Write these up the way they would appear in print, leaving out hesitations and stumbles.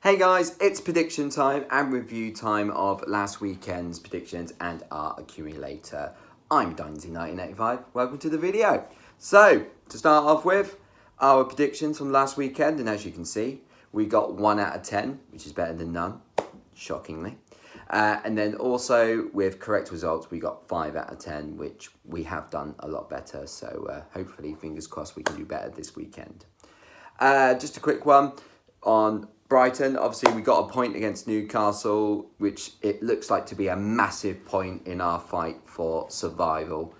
Hey guys, it's prediction time and review time of last weekend's predictions and our accumulator. I'm Dynasty1985. Welcome to the video. So, to start off with, our predictions from last weekend, and as you can see, we got 1 out of 10, which is better than none, shockingly. And then also with correct results, we got 5 out of 10, which we have done a lot better. So hopefully, fingers crossed, we can do better this weekend. Just a quick one on Brighton. Obviously, we got a point against Newcastle, which it looks like to be a massive point in our fight for survival.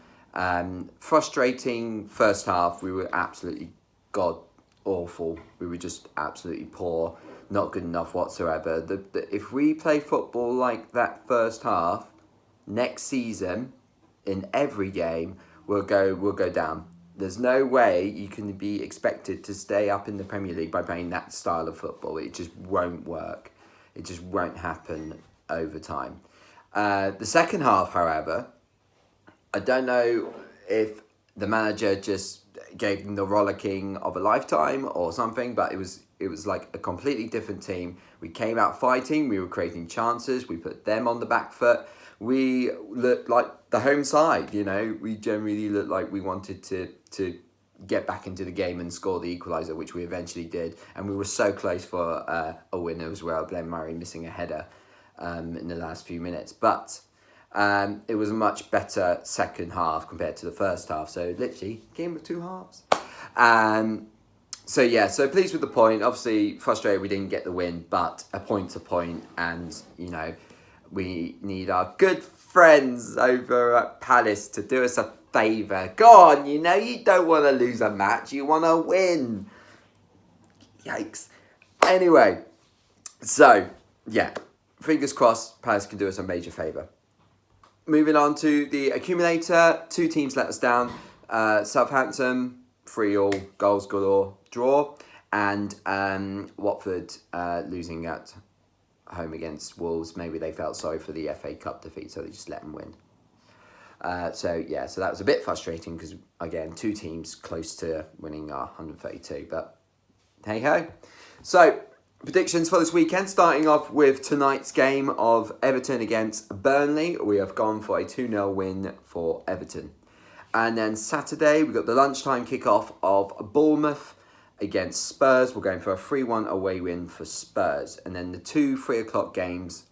Frustrating first half. We were absolutely god-awful. We were just absolutely poor. Not good enough whatsoever. If we play football like that first half, next season, in every game, we'll go down. There's no way you can be expected to stay up in the Premier League by playing that style of football. It just won't work. It just won't happen over time. The second half, however, I don't know if the manager just gave them the rollicking of a lifetime or something, but it was like a completely different team. We came out fighting. We were creating chances. We put them on the back foot. We looked like the home side, you know. We generally looked like we wanted to get back into the game and score the equaliser, which we eventually did. And we were so close for a winner as well. Glenn Murray missing a header in the last few minutes. But it was a much better second half compared to the first half. So literally, game of two halves. So pleased with the point. Obviously, frustrated we didn't get the win, but a point's a point. And, you know, we need our good friends over at Palace to do us a favour. Go on, you know, you don't want to lose a match. You want to win. Yikes. Anyway, so, yeah. Fingers crossed, Palace can do us a major favour. Moving on to the accumulator. 2 teams let us down. Southampton, 3-3, goals galore, draw. And Watford losing at home against Wolves. Maybe they felt sorry for the FA Cup defeat, so they just let them win. So that was a bit frustrating because, again, 2 teams close to winning our 132, but hey-ho. So, predictions for this weekend, starting off with tonight's game of Everton against Burnley. We have gone for a 2-0 win for Everton. And then Saturday, we've got the lunchtime kickoff of Bournemouth against Spurs. We're going for a 3-1 away win for Spurs. And then the 2 3:00 games,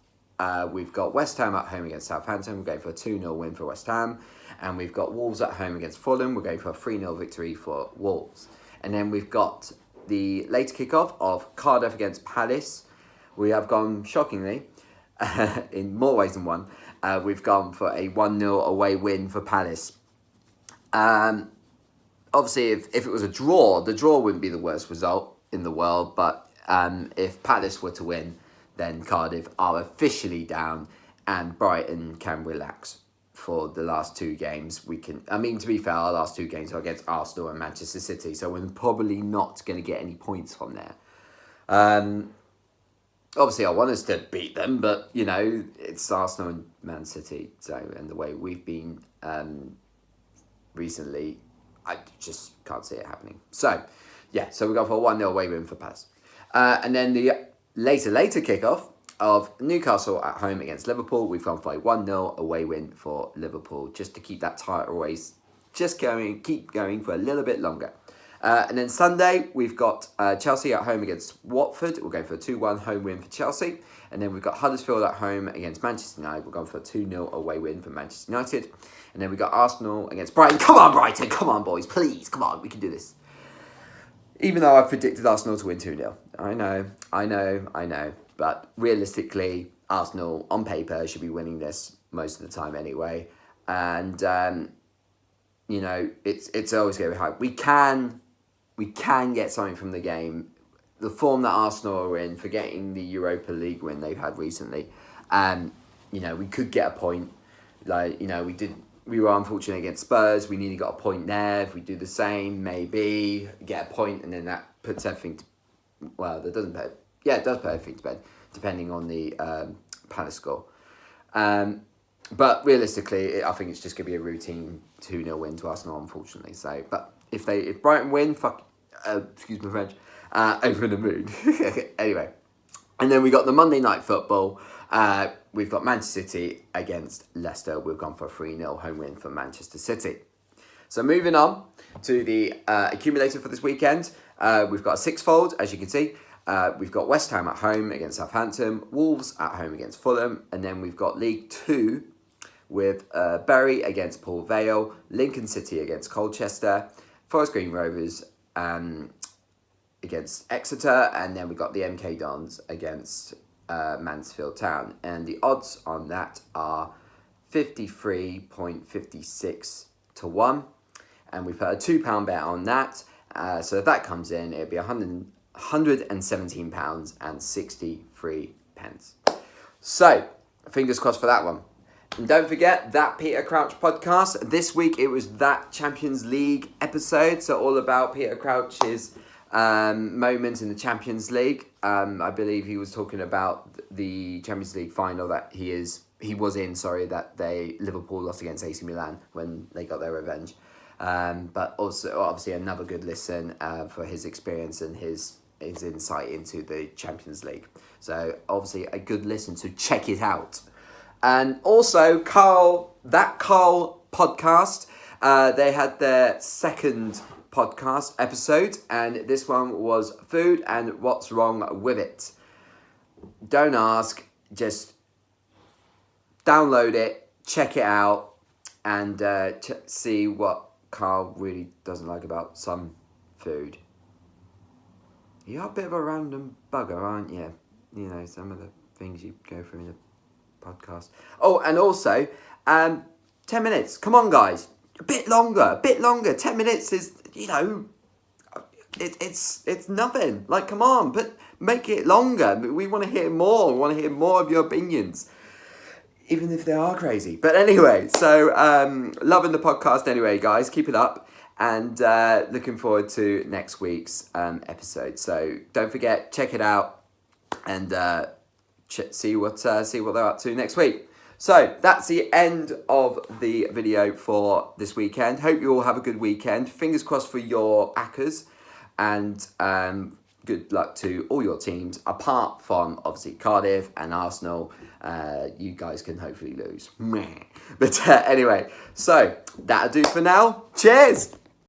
we've got West Ham at home against Southampton. We're going for a 2-0 win for West Ham. And we've got Wolves at home against Fulham. We're going for a 3-0 victory for Wolves. And then we've got the later kickoff of Cardiff against Palace. We have gone, shockingly, in more ways than one, we've gone for a 1-0 away win for Palace. Obviously, if it was a draw, the draw wouldn't be the worst result in the world. But if Palace were to win, then Cardiff are officially down and Brighton can relax for the last 2 games. To be fair, our last 2 games are against Arsenal and Manchester City, so we're probably not going to get any points from there. Obviously, I want us to beat them, but, you know, it's Arsenal and Man City, and the way we've been recently, I just can't see it happening. So we go for a 1-0 away win for Palace. And then the later kickoff of Newcastle at home against Liverpool. We've gone for a 1-0 away win for Liverpool, just to keep that title race keep going for a little bit longer. And then Sunday, we've got Chelsea at home against Watford. We're going for a 2-1 home win for Chelsea. And then we've got Huddersfield at home against Manchester United. We're going for a 2-0 away win for Manchester United. And then we've got Arsenal against Brighton. Come on, Brighton. Come on, boys. Please. Come on. We can do this. Even though I've predicted Arsenal to win 2-0. I know. But realistically, Arsenal, on paper, should be winning this most of the time anyway. And, you know, it's always going to be hard. We can get something from the game. The form that Arsenal are in, forgetting the Europa League win they've had recently, you know, we could get a point. Like, you know, we were unfortunate against Spurs. We nearly got a point there. If we do the same, maybe get a point, and then that puts everything it does put everything to bed, depending on the Palace score. But realistically, I think it's just going to be a routine 2-0 win to Arsenal, unfortunately. So, but if Brighton win, excuse my French, over the moon. Anyway, And then we got the Monday night football. We've got Manchester City against Leicester. We've gone for a 3-0 home win for Manchester City. So moving on to the accumulator for this weekend. We've got a sixfold, as you can see. We've got West Ham at home against Southampton, Wolves at home against Fulham, and then we've got League 2 with Bury against Vale, Lincoln City against Colchester, Forest Green Rovers against Exeter, and then we've got the MK Dons against Mansfield Town. And the odds on that are 53.56 to 1. And we put a £2 bet on that. So if that comes in, it'll be £117.63. So, fingers crossed for that one. And don't forget that Peter Crouch podcast. This week it was that Champions League episode. So all about Peter Crouch's moment in the Champions League. I believe he was talking about the Champions League final that he was in, that Liverpool lost against AC Milan when they got their revenge. But also obviously another good listen for his experience and his insight into the Champions League. So obviously a good listen, so check it out. And also Karl podcast, they had their second podcast episode, and this one was food and what's wrong with it. Don't ask, just download it, check it out, and see what Karl really doesn't like about some food. You're a bit of a random bugger, aren't you? You know, some of the things you go through in the podcast. Oh, and also, 10 minutes. Come on, guys. A bit longer. 10 minutes is, it's nothing. Like, come on, but make it longer. We want to hear more. We want to hear more of your opinions, even if they are crazy. But anyway, so loving the podcast anyway, guys. Keep it up. And looking forward to next week's episode. So don't forget, check it out and see what they're up to next week. So that's the end of the video for this weekend. Hope you all have a good weekend. Fingers crossed for your Accas, and good luck to all your teams, apart from obviously Cardiff and Arsenal. You guys can hopefully lose. But anyway, so that'll do for now. Cheers!